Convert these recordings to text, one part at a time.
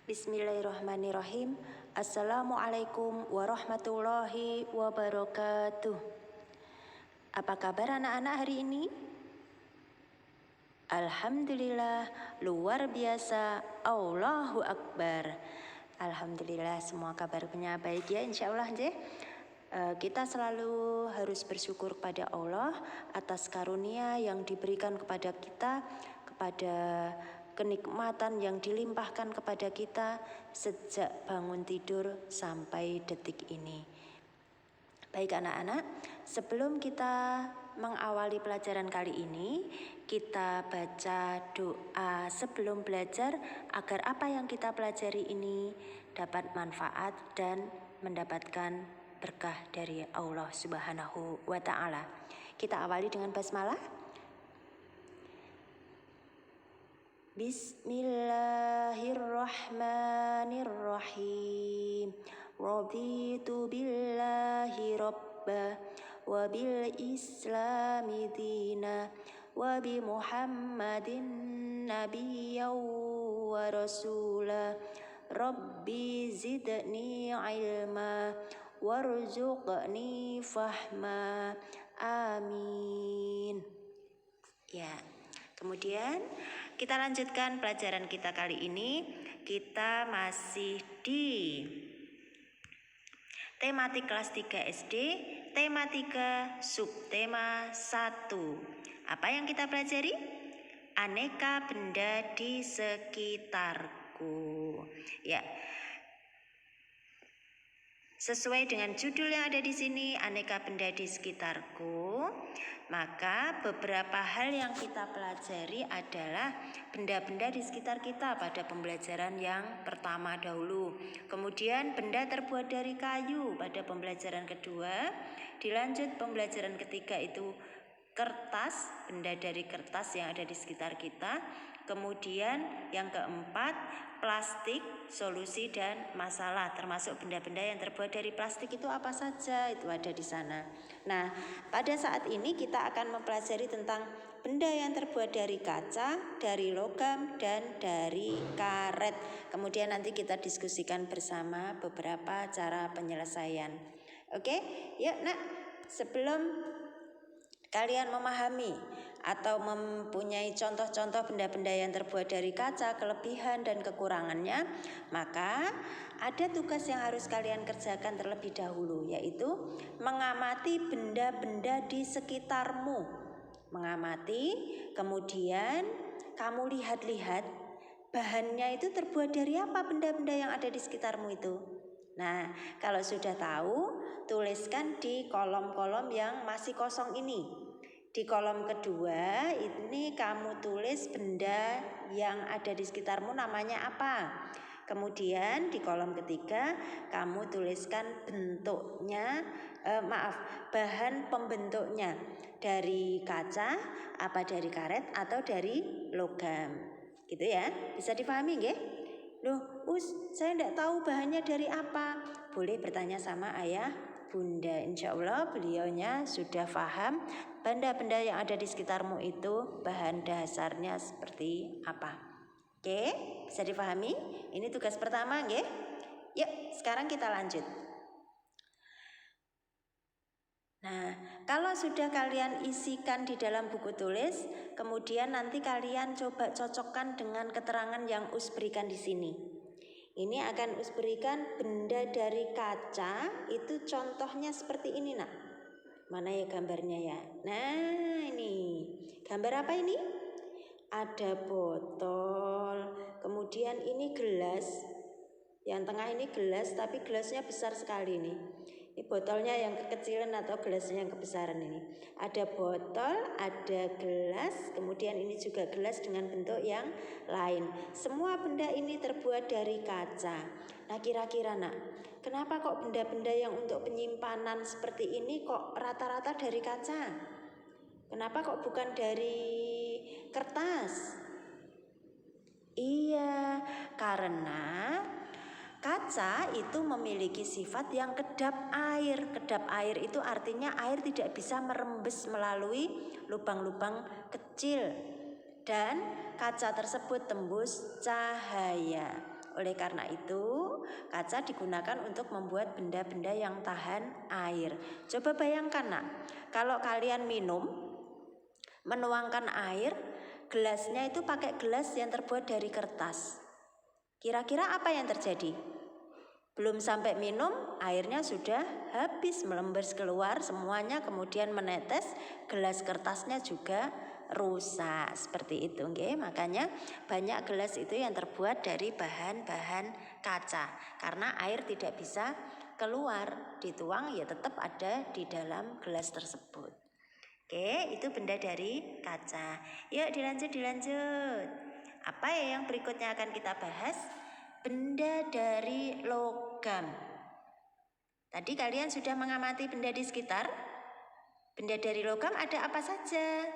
Bismillahirrahmanirrahim. Assalamualaikum warahmatullahi wabarakatuh. Apa kabar anak-anak hari ini? Alhamdulillah, luar biasa. Allahu Akbar. Alhamdulillah, semua kabarnya baik ya, insya Allah. Kita selalu harus bersyukur kepada Allah atas karunia yang diberikan kepada kita, kepada kenikmatan yang dilimpahkan kepada kita sejak bangun tidur sampai detik ini. Baik anak-anak, sebelum kita mengawali pelajaran kali ini, kita baca doa sebelum belajar agar apa yang kita pelajari ini dapat manfaat dan mendapatkan berkah dari Allah Subhanahu wa Ta'ala. Kita awali dengan basmalah. Bismillahirrahmanirrahim. Raditu billahi rabba wa bil islami dina wa bi muhammadin nabiyyan wa rasula. Rabbi zidni ilma warzuqni fahma. Amin. Ya. Kemudian kita lanjutkan pelajaran kita kali ini. Kita masih di tematik kelas 3 SD, tema 3, subtema 1. Apa yang kita pelajari? Aneka benda di sekitarku. Ya. Sesuai dengan judul yang ada di sini, aneka benda di sekitarku, maka beberapa hal yang kita pelajari adalah benda-benda di sekitar kita pada pembelajaran yang pertama dahulu. Kemudian benda terbuat dari kayu pada pembelajaran kedua. Dilanjut pembelajaran ketiga itu kertas, benda dari kertas yang ada di sekitar kita. Kemudian yang keempat, plastik, solusi dan masalah, termasuk benda-benda yang terbuat dari plastik itu apa saja, itu ada di sana. Nah, pada saat ini kita akan mempelajari tentang benda yang terbuat dari kaca, dari logam, dan dari karet. Kemudian nanti kita diskusikan bersama beberapa cara penyelesaian. Oke, yuk nak, sebelum kalian memahami atau mempunyai contoh-contoh benda-benda yang terbuat dari kaca, kelebihan dan kekurangannya, maka ada tugas yang harus kalian kerjakan terlebih dahulu, yaitu mengamati benda-benda di sekitarmu. Mengamati, kemudian kamu lihat-lihat bahannya itu terbuat dari apa benda-benda yang ada di sekitarmu itu. Nah, kalau sudah tahu, tuliskan di kolom-kolom yang masih kosong ini. Di kolom kedua, ini kamu tulis benda yang ada di sekitarmu namanya apa. Kemudian di kolom ketiga, kamu tuliskan bentuknya, bahan pembentuknya. Dari kaca, apa dari karet, atau dari logam. Gitu ya, bisa dipahami nggih? Loh, saya tidak tahu bahannya dari apa. Boleh bertanya sama ayah, bunda. Insya Allah beliaunya sudah paham benda-benda yang ada di sekitarmu itu bahan dasarnya seperti apa. Oke, bisa dipahami? Ini tugas pertama, nggih? Yuk, sekarang kita lanjut. Nah, kalau sudah kalian isikan di dalam buku tulis, kemudian nanti kalian coba cocokkan dengan keterangan yang Us berikan di sini. Ini akan Us berikan benda dari kaca, itu contohnya seperti ini nak. Mana ya gambarnya ya? Nah ini, gambar apa ini? Ada botol, kemudian ini gelas. Yang tengah ini gelas, tapi gelasnya besar sekali nih. Ini botolnya yang kekecilan atau gelasnya yang kebesaran ini. Ada botol, ada gelas, kemudian ini juga gelas dengan bentuk yang lain. Semua benda ini terbuat dari kaca. Nah kira-kira nak, kenapa kok benda-benda yang untuk penyimpanan seperti ini kok rata-rata dari kaca? Kenapa kok bukan dari kertas? Iya, karena kaca itu memiliki sifat yang kedap air. Kedap air itu artinya air tidak bisa merembes melalui lubang-lubang kecil. Dan kaca tersebut tembus cahaya. Oleh karena itu, kaca digunakan untuk membuat benda-benda yang tahan air. Coba bayangkan nak, kalau kalian minum, menuangkan air, gelasnya itu pakai gelas yang terbuat dari kertas. Kira-kira apa yang terjadi? Belum sampai minum, airnya sudah habis melembes keluar semuanya, kemudian menetes, gelas kertasnya juga rusak seperti itu, okay? Makanya banyak gelas itu yang terbuat dari bahan-bahan kaca karena air tidak bisa keluar, dituang ya tetap ada di dalam gelas tersebut. Oke, itu benda dari kaca. Yuk dilanjut. Apa ya yang berikutnya akan kita bahas? Benda dari logam. Tadi kalian sudah mengamati benda di sekitar? Benda dari logam ada apa saja?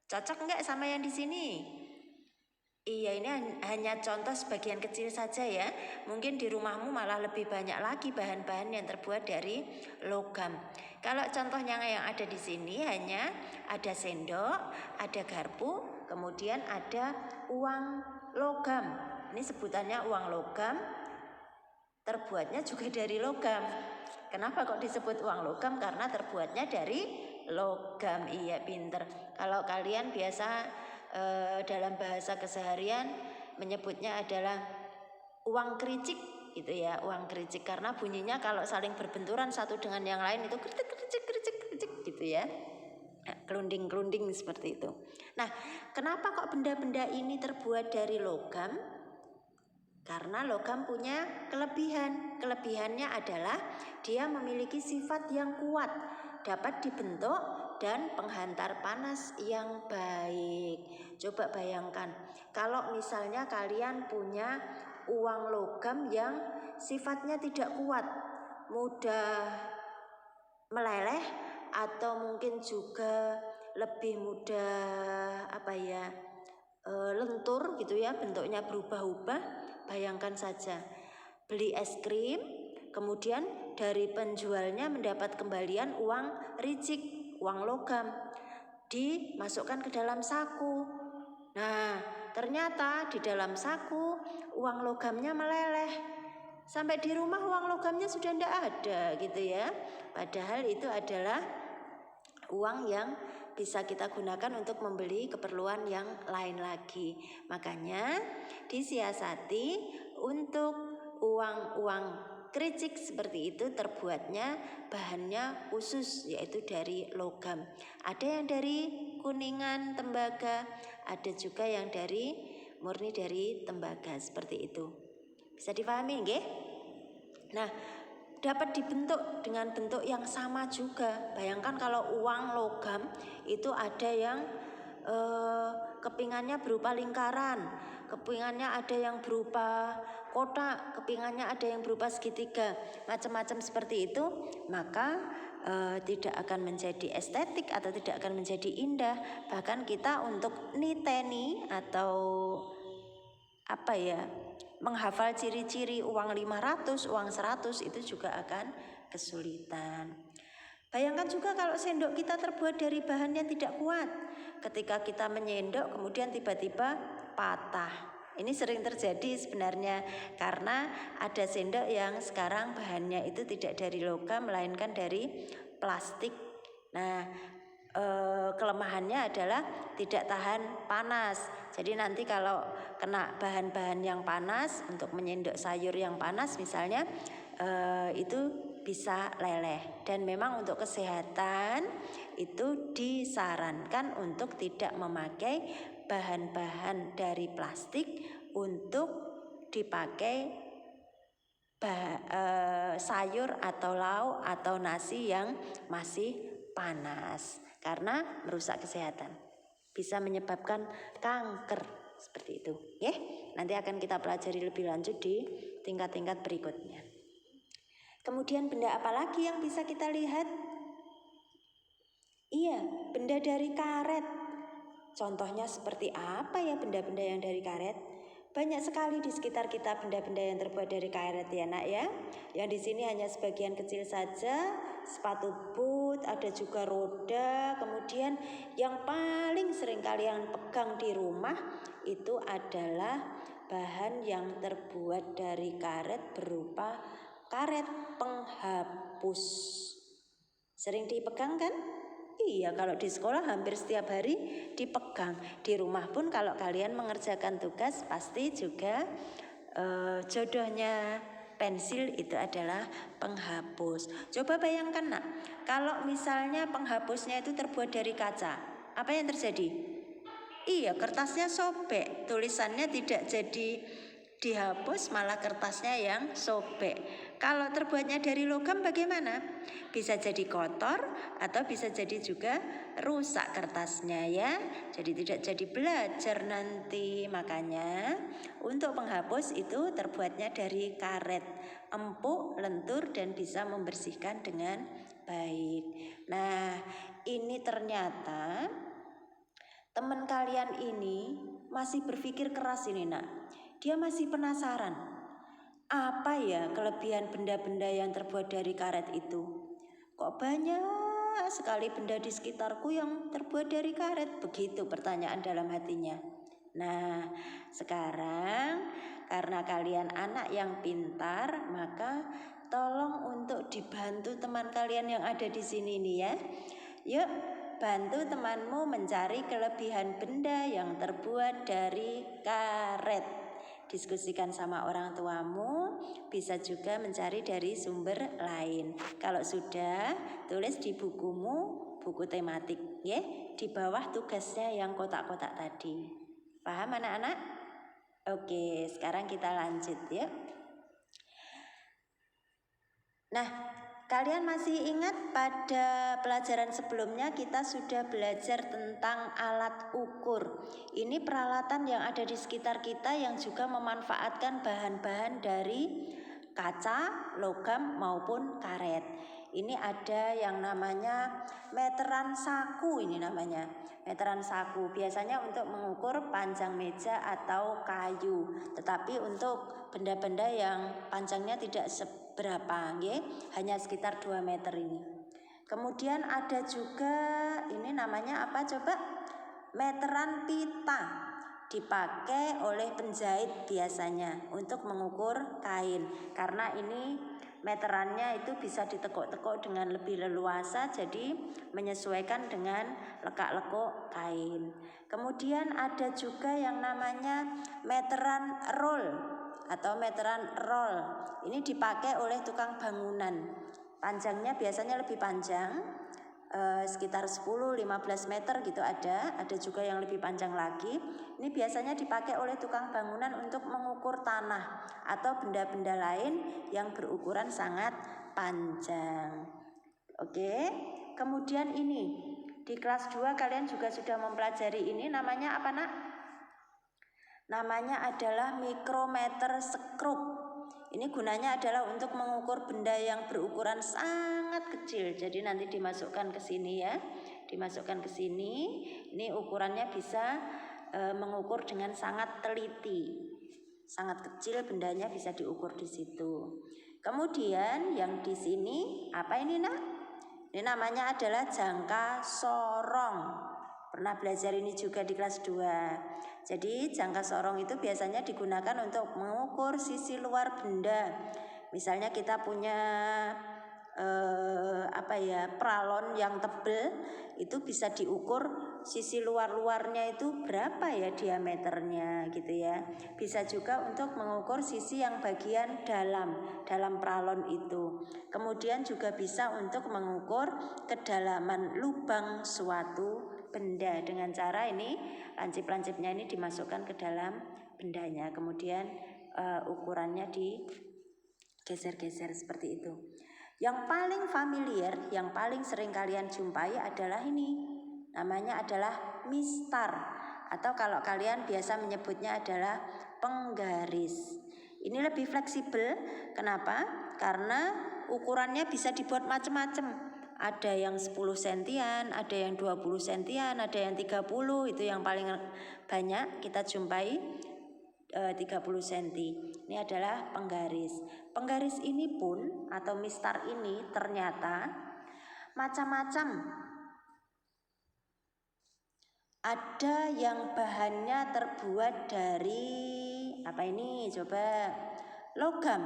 Cocok enggak sama yang di sini? Iya, ini hanya contoh sebagian kecil saja ya. Mungkin di rumahmu malah lebih banyak lagi bahan-bahan yang terbuat dari logam. Kalau contohnya yang ada di sini hanya ada sendok, ada garpu, kemudian ada uang logam. Ini sebutannya uang logam, terbuatnya juga dari logam. Kenapa kok disebut uang logam? Karena terbuatnya dari logam. Iya, pinter. Kalau kalian biasa dalam bahasa keseharian menyebutnya adalah uang kericik gitu ya, uang kericik, karena bunyinya kalau saling berbenturan satu dengan yang lain itu kericik gitu ya, kelunding seperti itu. Nah, kenapa kok benda-benda ini terbuat dari logam? Karena logam punya kelebihan. Kelebihannya adalah dia memiliki sifat yang kuat, dapat dibentuk dan penghantar panas yang baik. Coba bayangkan, kalau misalnya kalian punya uang logam yang sifatnya tidak kuat, mudah meleleh atau mungkin juga lebih mudah lentur gitu ya, bentuknya berubah-ubah. Bayangkan saja, beli es krim, kemudian dari penjualnya mendapat kembalian uang ricik, uang logam, dimasukkan ke dalam saku. Nah, ternyata di dalam saku uang logamnya meleleh. Sampai di rumah uang logamnya sudah tidak ada gitu ya. Padahal itu adalah uang yang bisa kita gunakan untuk membeli keperluan yang lain lagi. Makanya disiasati untuk uang-uang kericik seperti itu terbuatnya bahannya khusus, yaitu dari logam. Ada yang dari kuningan tembaga, ada juga yang murni dari tembaga seperti itu. Bisa dipahami nggih? Nah, dapat dibentuk dengan bentuk yang sama juga. Bayangkan kalau uang logam itu ada yang kepingannya berupa lingkaran, kepingannya ada yang berupa kotak, kepingannya ada yang berupa segitiga, macam-macam seperti itu, maka tidak akan menjadi estetik atau tidak akan menjadi indah. Bahkan kita untuk niteni atau menghafal ciri-ciri uang 500, uang 100 itu juga akan kesulitan. Bayangkan juga kalau sendok kita terbuat dari bahan yang tidak kuat. Ketika kita menyendok kemudian tiba-tiba patah. Ini sering terjadi sebenarnya karena ada sendok yang sekarang bahannya itu tidak dari logam melainkan dari plastik. Nah, kelemahannya adalah tidak tahan panas. Jadi nanti kalau kena bahan-bahan yang panas untuk menyendok sayur yang panas misalnya, itu bisa leleh. Dan memang untuk kesehatan itu disarankan untuk tidak memakai bahan-bahan dari plastik untuk dipakai sayur atau lauk atau nasi yang masih panas, karena merusak kesehatan, bisa menyebabkan kanker seperti itu. Nanti akan kita pelajari lebih lanjut di tingkat-tingkat berikutnya. Kemudian benda apa lagi yang bisa kita lihat? Iya, benda dari karet. Contohnya seperti apa ya benda-benda yang dari karet? Banyak sekali di sekitar kita benda-benda yang terbuat dari karet ya nak ya. Yang di sini hanya sebagian kecil saja, sepatu boot, ada juga roda. Kemudian yang paling sering kalian pegang di rumah itu adalah bahan yang terbuat dari karet berupa karet penghapus. Sering dipegang kan? Iya, kalau di sekolah hampir setiap hari dipegang. Di rumah pun kalau kalian mengerjakan tugas pasti juga jodohnya pensil itu adalah penghapus. Coba bayangkan nak, kalau misalnya penghapusnya itu terbuat dari kaca, apa yang terjadi? Iya, kertasnya sobek, tulisannya tidak jadi dihapus, malah kertasnya yang sobek. Kalau terbuatnya dari logam bagaimana? Bisa jadi kotor atau bisa jadi juga rusak kertasnya ya. Jadi tidak jadi belajar nanti. Makanya untuk penghapus itu terbuatnya dari karet, empuk, lentur dan bisa membersihkan dengan baik. Nah, ini ternyata teman kalian ini masih berpikir keras ini nak. Dia masih penasaran. Apa ya kelebihan benda-benda yang terbuat dari karet itu? Kok banyak sekali benda di sekitarku yang terbuat dari karet? Begitu pertanyaan dalam hatinya. Nah, sekarang karena kalian anak yang pintar, maka tolong untuk dibantu teman kalian yang ada di sini nih ya. Yuk, bantu temanmu mencari kelebihan benda yang terbuat dari karet. Diskusikan sama orang tuamu, bisa juga mencari dari sumber lain. Kalau sudah, tulis di bukumu, buku tematik ya, di bawah tugasnya yang kotak-kotak tadi. Paham anak-anak? Oke, sekarang kita lanjut ya. Nah, kalian masih ingat pada pelajaran sebelumnya kita sudah belajar tentang alat ukur. Ini peralatan yang ada di sekitar kita yang juga memanfaatkan bahan-bahan dari kaca, logam maupun karet. Ini ada yang namanya meteran saku, ini namanya meteran saku. Biasanya untuk mengukur panjang meja atau kayu. Tetapi untuk benda-benda yang panjangnya tidak berapa, hanya sekitar 2 meter ini. Kemudian ada juga ini namanya apa coba? Meteran pita, dipakai oleh penjahit biasanya untuk mengukur kain. Karena ini meterannya itu bisa ditekuk-tekuk dengan lebih leluasa, jadi menyesuaikan dengan lekak-lekuk kain. Kemudian ada juga yang namanya meteran roll atau meteran roll. Ini dipakai oleh tukang bangunan. Panjangnya biasanya lebih panjang, sekitar 10-15 meter gitu ada juga yang lebih panjang lagi. Ini biasanya dipakai oleh tukang bangunan untuk mengukur tanah atau benda-benda lain yang berukuran sangat panjang. Oke, kemudian ini di kelas 2 kalian juga sudah mempelajari ini, namanya apa nak? Namanya adalah mikrometer skrup. Ini gunanya adalah untuk mengukur benda yang berukuran sangat kecil. Jadi nanti dimasukkan ke sini ya. Dimasukkan ke sini. Ini ukurannya bisa mengukur dengan sangat teliti. Sangat kecil bendanya bisa diukur di situ. Kemudian yang di sini apa ini nak? Ini namanya adalah jangka sorong. Pernah belajar ini juga di kelas 2. Jadi jangka sorong itu biasanya digunakan untuk mengukur sisi luar benda. Misalnya kita punya pralon yang tebal, itu bisa diukur sisi luar-luarnya itu berapa ya diameternya gitu ya. Bisa juga untuk mengukur sisi yang bagian dalam pralon itu. Kemudian juga bisa untuk mengukur kedalaman lubang suatu benda dengan cara ini lancip-lancipnya ini dimasukkan ke dalam bendanya, kemudian ukurannya digeser-geser seperti itu. Yang paling familiar, yang paling sering kalian jumpai adalah ini, namanya adalah mistar atau kalau kalian biasa menyebutnya adalah penggaris. Ini lebih fleksibel, kenapa? Karena ukurannya bisa dibuat macam-macam. Ada yang 10 sentian, ada yang 20 sentian, ada yang 30, itu yang paling banyak kita jumpai 30 cm. Ini adalah penggaris. Penggaris ini pun atau mistar ini ternyata macam-macam. Ada yang bahannya terbuat dari apa ini? Coba logam.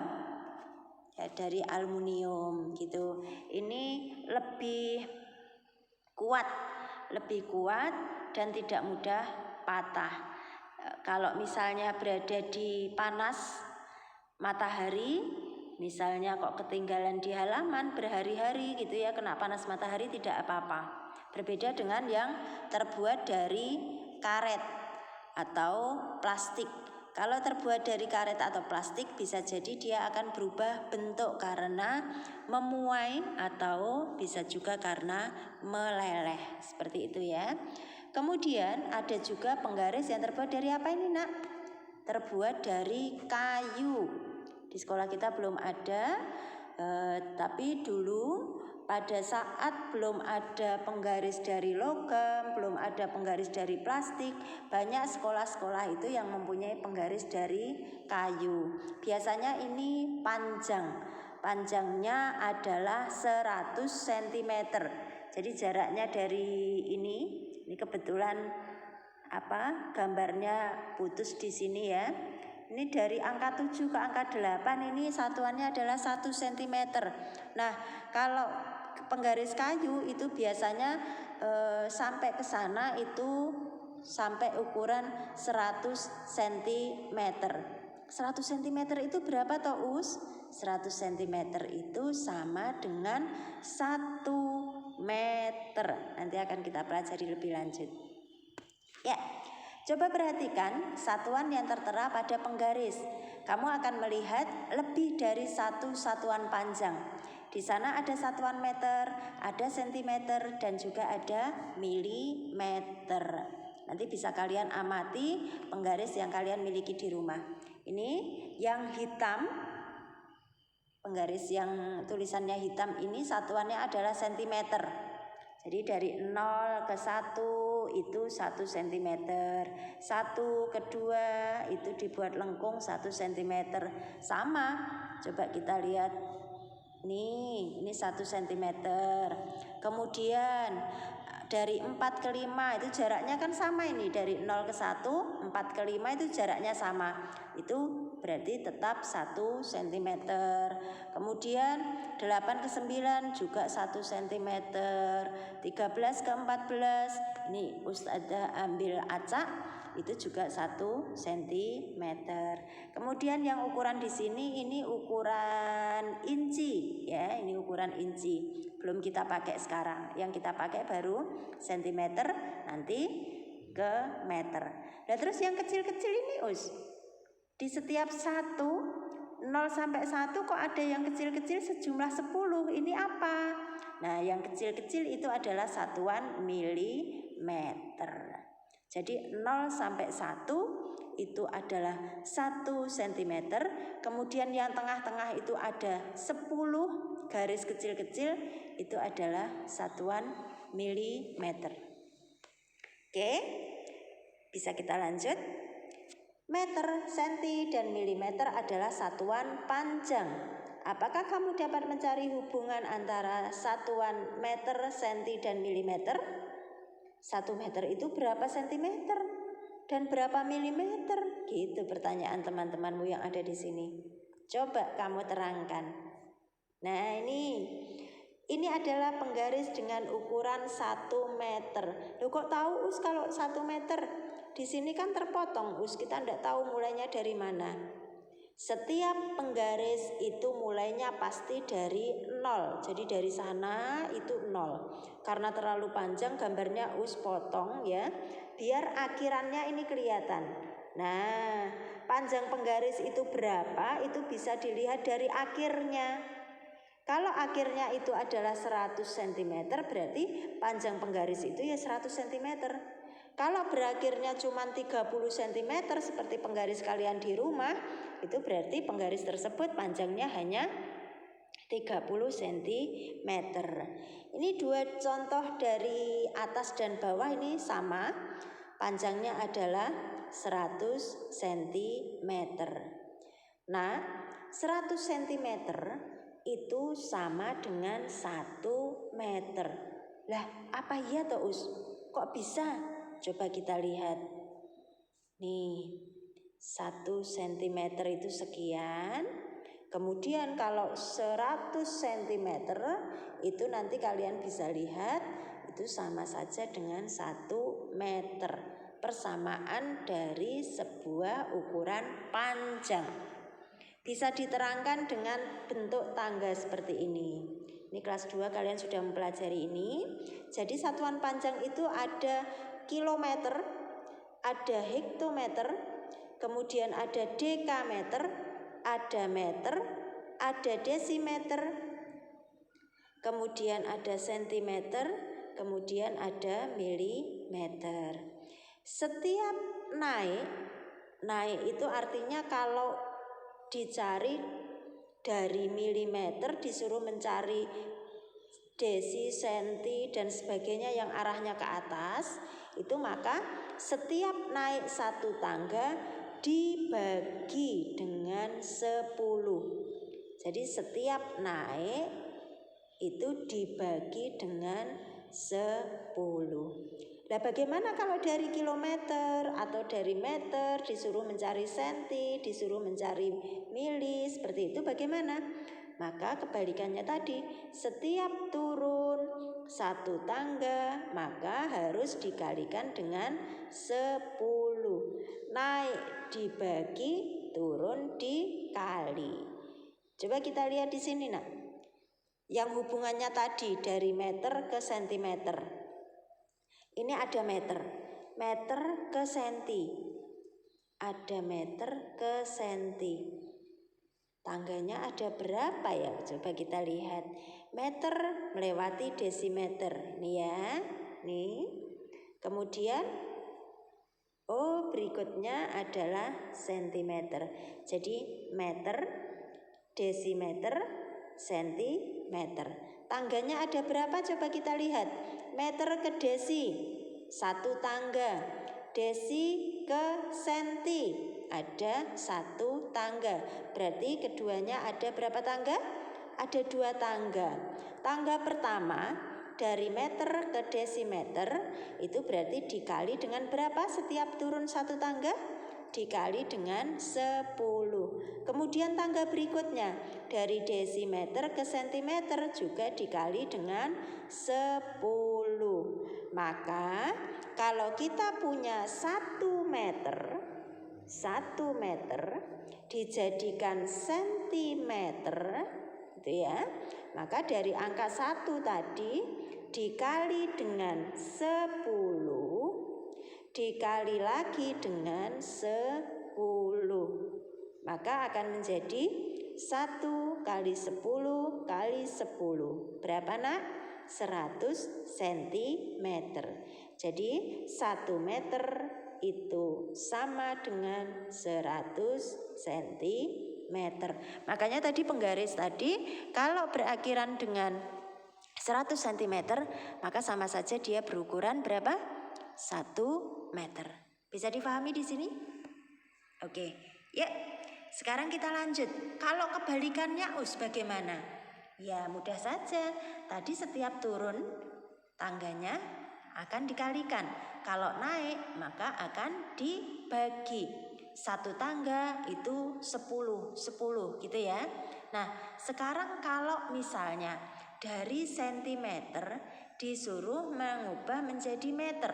Ya, dari aluminium gitu. Ini lebih kuat dan tidak mudah patah. Kalau misalnya berada di panas matahari, misalnya kok ketinggalan di halaman berhari-hari gitu ya, kena panas matahari tidak apa-apa. Berbeda dengan yang terbuat dari karet atau plastik. Kalau terbuat dari karet atau plastik bisa jadi dia akan berubah bentuk karena memuai atau bisa juga karena meleleh. Seperti itu ya. Kemudian ada juga penggaris yang terbuat dari apa ini, Nak? Terbuat dari kayu. Di sekolah kita belum ada, tapi dulu pada saat belum ada penggaris dari logam, belum ada penggaris dari plastik, banyak sekolah-sekolah itu yang mempunyai penggaris dari kayu. Biasanya ini panjangnya adalah 100 cm. Jadi jaraknya dari ini kebetulan gambarnya putus di sini ya. Ini dari angka 7 ke angka 8 ini satuannya adalah 1 cm. Nah, kalau penggaris kayu itu biasanya sampai ke sana itu sampai ukuran 100 cm. 100 cm itu berapa toh, Us? 100 cm itu sama dengan 1 meter. Nanti akan kita pelajari lebih lanjut. Ya. Coba perhatikan satuan yang tertera pada penggaris. Kamu akan melihat lebih dari satu satuan panjang. Di sana ada satuan meter, ada sentimeter, dan juga ada milimeter. Nanti bisa kalian amati penggaris yang kalian miliki di rumah. Ini yang hitam, penggaris yang tulisannya hitam ini satuannya adalah sentimeter. Jadi dari 0 ke 1 itu 1 cm, 1 ke 2 itu dibuat lengkung 1 cm. Sama, coba kita lihat. Ini 1 cm. Kemudian dari 4 ke 5 itu jaraknya kan sama ini. Dari 0 ke 1, 4 ke 5 itu jaraknya sama. Itu berarti tetap 1 cm. Kemudian 8 ke 9 juga 1 cm. 13 ke 14 ini Ustazah ambil acak itu juga 1 cm. Kemudian yang ukuran di sini ini ukuran inci ya, ini ukuran inci. Belum kita pakai sekarang. Yang kita pakai baru sentimeter, nanti ke meter. Nah, terus yang kecil-kecil ini, Us. Di setiap 0 sampai 1 kok ada yang kecil-kecil sejumlah 10. Ini apa? Nah, yang kecil-kecil itu adalah satuan milimeter. Jadi 0 sampai 1 itu adalah 1 cm. Kemudian yang tengah-tengah itu ada 10 garis kecil-kecil, itu adalah satuan milimeter. Oke, bisa kita lanjut. Meter, senti, dan milimeter adalah satuan panjang. Apakah kamu dapat mencari hubungan antara satuan meter, senti, dan milimeter? 1 meter itu berapa sentimeter? Dan berapa milimeter? Gitu pertanyaan teman-temanmu yang ada di sini. Coba kamu terangkan. Nah, ini adalah penggaris dengan ukuran 1 meter. Loh, kok tahu, Us, kalau 1 meter? Di sini kan terpotong, Us, kita tidak tahu mulainya dari mana. Setiap penggaris itu mulainya pasti dari 0. Jadi dari sana itu 0. Karena terlalu panjang gambarnya Us potong ya, biar akhirannya ini kelihatan. Nah, panjang penggaris itu berapa? Itu bisa dilihat dari akhirnya. Kalau akhirnya itu adalah 100 cm, berarti panjang penggaris itu ya 100 cm. Kalau berakhirnya cuma 30 cm seperti penggaris kalian di rumah, itu berarti penggaris tersebut panjangnya hanya 30 cm. Ini 2 contoh dari atas dan bawah ini sama. Panjangnya adalah 100 cm. Nah, 100 cm itu sama dengan 1 meter. Lah, apa iya toh, Us? Kok bisa? Coba kita lihat. Nih, 1 cm itu sekian. Kemudian kalau 100 cm itu nanti kalian bisa lihat itu sama saja dengan 1 meter. Persamaan dari sebuah ukuran panjang. Bisa diterangkan dengan bentuk tangga seperti ini. Ini kelas 2 kalian sudah mempelajari ini. Jadi satuan panjang itu ada kilometer, ada hektometer, kemudian ada dekameter, ada meter, ada desimeter, kemudian ada sentimeter, kemudian ada milimeter. Setiap naik itu artinya kalau dicari dari milimeter disuruh mencari desi, senti dan sebagainya yang arahnya ke atas, itu maka setiap naik 1 tangga dibagi dengan 10. Jadi setiap naik itu dibagi dengan 10. Nah, bagaimana kalau dari kilometer atau dari meter disuruh mencari senti, disuruh mencari mili, seperti itu bagaimana? Maka kebalikannya tadi, setiap turun 1 tangga maka harus dikalikan dengan 10. Naik dibagi, turun dikali. Coba kita lihat di sini, Nak. Yang hubungannya tadi dari meter ke sentimeter. Ini ada meter ke senti, ada meter ke senti. Tangganya ada berapa ya? Coba kita lihat. Meter melewati desimeter, nih ya, nih. Kemudian, berikutnya adalah sentimeter. Jadi meter, desimeter, sentimeter. Tangganya ada berapa? Coba kita lihat. Meter ke desi 1 tangga, desi ke senti ada 1 tangga. Berarti keduanya ada berapa tangga? Ada 2 tangga. Tangga pertama dari meter ke desimeter itu berarti dikali dengan berapa setiap turun 1 tangga? Dikali dengan 10. Kemudian tangga berikutnya dari desimeter ke sentimeter juga dikali dengan 10. Maka kalau kita punya 1 meter dijadikan sentimeter, gitu ya. Maka dari angka 1 tadi dikali dengan 10 dikali lagi dengan 10, maka akan menjadi 1 kali 10 kali 10. Berapa, Nak? 100 cm. Jadi 1 meter itu sama dengan 100 cm. Makanya tadi penggaris tadi kalau berakhiran dengan 100 cm maka sama saja dia berukuran berapa? 1 meter. Bisa difahami di sini? Oke, ya. Sekarang kita lanjut. Kalau kebalikannya bagaimana? Ya mudah saja. Tadi setiap turun tangganya akan dikalikan. Kalau naik maka akan dibagi. 1 tangga itu 10 gitu ya. Nah, sekarang kalau misalnya dari sentimeter disuruh mengubah menjadi meter.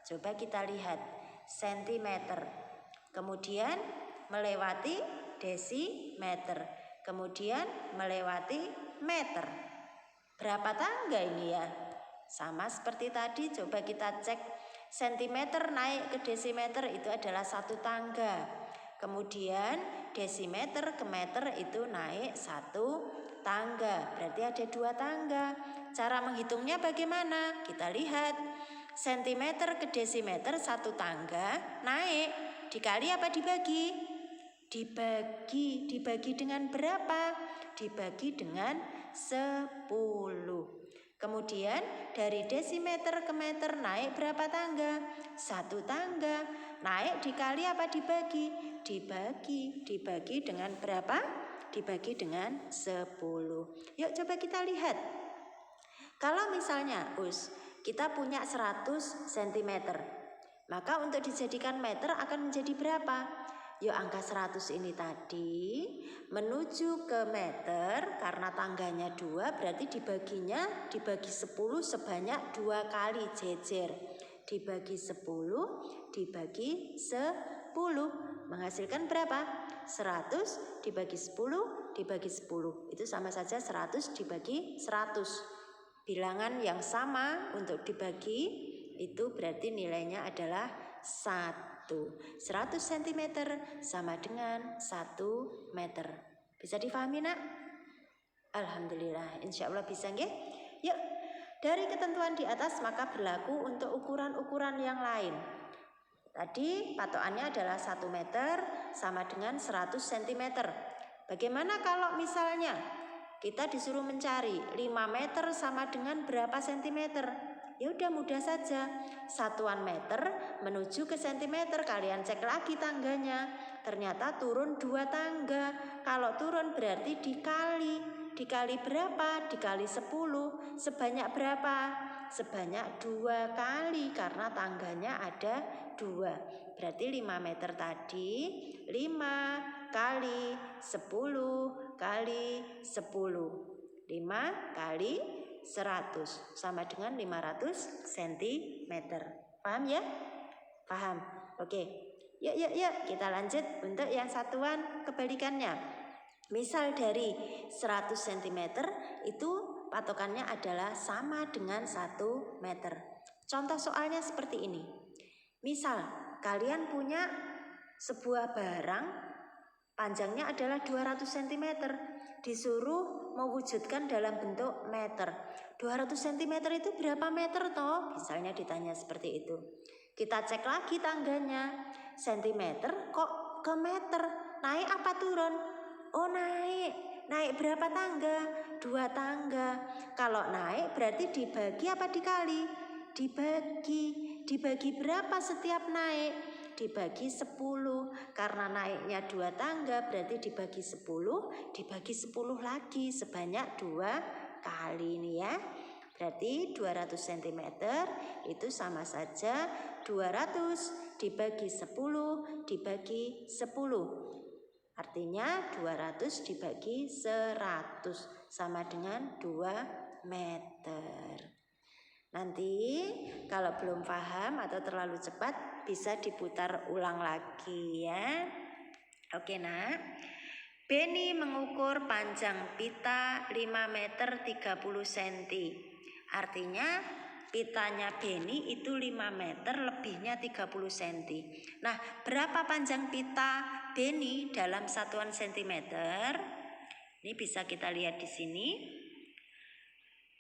Coba kita lihat sentimeter, kemudian melewati desimeter, kemudian melewati meter. Berapa tangga ini ya? Sama seperti tadi, coba kita cek. Sentimeter naik ke desimeter itu adalah 1 tangga. Kemudian desimeter ke meter itu naik 1 tangga. Berarti ada 2 tangga. Cara menghitungnya bagaimana? Kita lihat. Sentimeter ke desimeter 1 tangga naik. Dikali apa dibagi? Dibagi dengan berapa? Dibagi dengan 10. Kemudian dari desimeter ke meter naik berapa tangga? 1 tangga. Naik dikali apa dibagi? Dibagi dengan berapa? Dibagi dengan 10. Yuk coba kita lihat. Kalau misalnya kita punya 100 cm, maka untuk dijadikan meter akan menjadi berapa? Yuk angka 100 ini tadi menuju ke meter, karena tangganya 2 berarti dibagi 10 sebanyak 2 kali jejer. Dibagi 10 dibagi 10 menghasilkan berapa? 100 dibagi 10 dibagi 10. Itu sama saja 100 dibagi 100. Bilangan yang sama untuk dibagi itu berarti nilainya adalah 1. 100 cm sama dengan 1 meter. Bisa difahami nak? Alhamdulillah, insya Allah bisa nggih? Yuk, dari ketentuan di atas maka berlaku untuk ukuran-ukuran yang lain. Tadi patokannya adalah 1 meter sama dengan 100 cm. Bagaimana kalau misalnya kita disuruh mencari 5 meter sama dengan berapa sentimeter? Ya udah mudah saja, satuan meter menuju ke sentimeter, kalian cek lagi tangganya. Ternyata turun 2 tangga. Kalau turun berarti dikali berapa? Dikali 10. Sebanyak berapa? Sebanyak 2 kali karena tangganya ada 2. Berarti 5 meter tadi 5 kali 10 kali 10. 5 kali 100 sama dengan 500 cm. Paham ya? Paham? Oke. Yuk kita lanjut untuk yang satuan kebalikannya. Misal dari 100 cm itu patokannya adalah sama dengan 1 meter. Contoh soalnya seperti ini. Misal kalian punya sebuah barang panjangnya adalah 200 cm. Disuruh mewujudkan dalam bentuk meter. 200 cm itu berapa meter toh? Misalnya ditanya seperti itu. Kita cek lagi tangganya. Sentimeter kok ke meter? Naik apa turun? Oh naik. Naik berapa tangga? 2 tangga. Kalau naik berarti dibagi apa dikali? Dibagi. Dibagi berapa setiap naik? Dibagi 10. Karena naiknya 2 tangga berarti dibagi 10 lagi sebanyak 2 kali ini ya. Berarti 200 cm itu sama saja 200 dibagi 10 dibagi 10. Artinya 200 dibagi 100 sama dengan 2 meter. Nanti kalau belum paham atau terlalu cepat bisa diputar ulang lagi ya. Oke nak. Beni mengukur panjang pita 5 meter 30 cm. Artinya pitanya Beni itu 5 meter lebihnya 30 cm. Nah, berapa panjang pita Beni dalam satuan sentimeter? Ini bisa kita lihat di sini.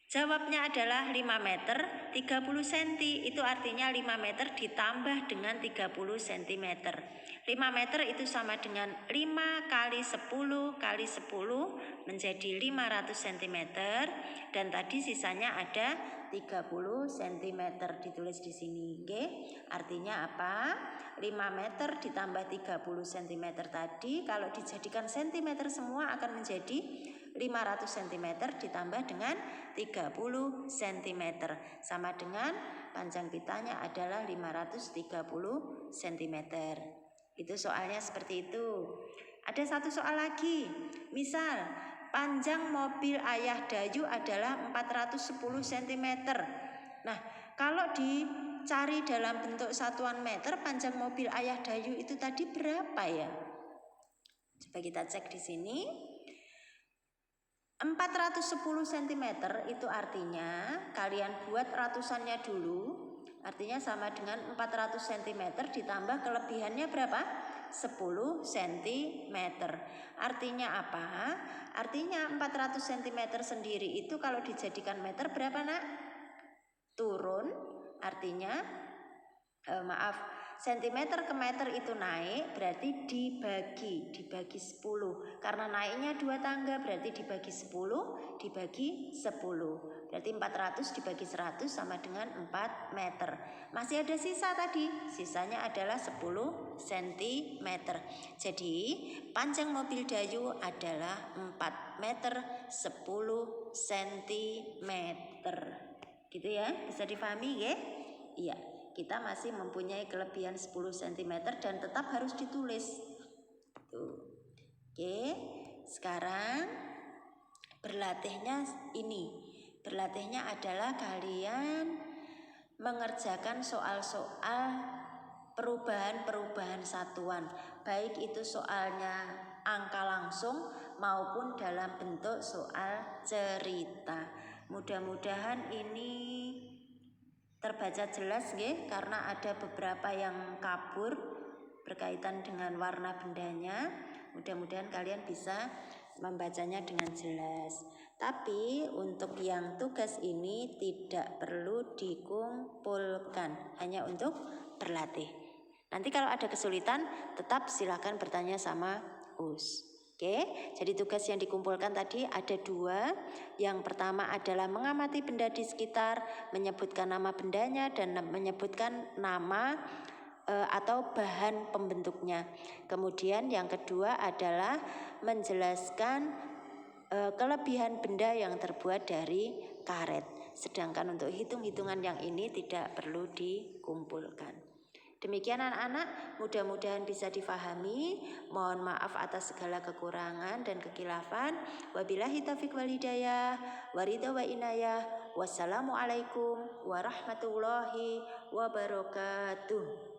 Jawabnya adalah 5 meter 30 cm. Itu artinya 5 meter ditambah dengan 30 cm. 5 meter itu sama dengan 5 kali 10 kali 10 menjadi 500 cm. Dan tadi sisanya ada 30 cm ditulis di sini. Oke? Artinya apa? 5 meter ditambah 30 cm tadi kalau dijadikan cm semua akan menjadi 500 cm ditambah dengan 30 cm sama dengan panjang pitanya adalah 530 cm. Itu soalnya seperti itu. Ada satu soal lagi. Misal panjang mobil Ayah Dayu adalah 410 cm. Nah, kalau dicari dalam bentuk satuan meter panjang mobil Ayah Dayu itu tadi berapa ya? Coba kita cek di sini. 410 cm itu artinya kalian buat ratusannya dulu. Artinya sama dengan 400 cm ditambah kelebihannya berapa? 10 cm. Artinya apa? Artinya 400 cm sendiri itu kalau dijadikan meter berapa nak? Turun. Artinya sentimeter ke meter itu naik berarti dibagi 10. Karena naiknya 2 tangga berarti dibagi 10 dibagi 10. Berarti 400 dibagi 100 sama dengan 4 meter. Masih ada sisa tadi. Sisanya adalah 10 cm. Jadi panjang mobil Dayu adalah 4 meter 10 cm. Gitu ya, bisa difahami ya? Iya. Kita masih mempunyai kelebihan 10 cm dan tetap harus ditulis. Tuh. Oke, sekarang berlatihnya ini. Berlatihnya adalah kalian mengerjakan soal-soal perubahan-perubahan satuan, baik itu soalnya angka langsung maupun dalam bentuk soal cerita. Mudah-mudahan ini terbaca jelas nggih, karena ada beberapa yang kabur berkaitan dengan warna bendanya. Mudah-mudahan kalian bisa membacanya dengan jelas. Tapi untuk yang tugas ini tidak perlu dikumpulkan, hanya untuk berlatih. Nanti kalau ada kesulitan tetap silakan bertanya sama Us. Oke, jadi tugas yang dikumpulkan tadi ada 2. Yang pertama adalah mengamati benda di sekitar, menyebutkan nama bendanya dan menyebutkan nama atau bahan pembentuknya. Kemudian yang kedua adalah menjelaskan kelebihan benda yang terbuat dari karet. Sedangkan untuk hitung-hitungan yang ini tidak perlu dikumpulkan. Demikian anak-anak, mudah-mudahan bisa difahami. Mohon maaf atas segala kekurangan dan kekilafan. Wabillahi taufiq wal hidayah, waridha wa inayah. Wassalamualaikum warahmatullahi wabarakatuh.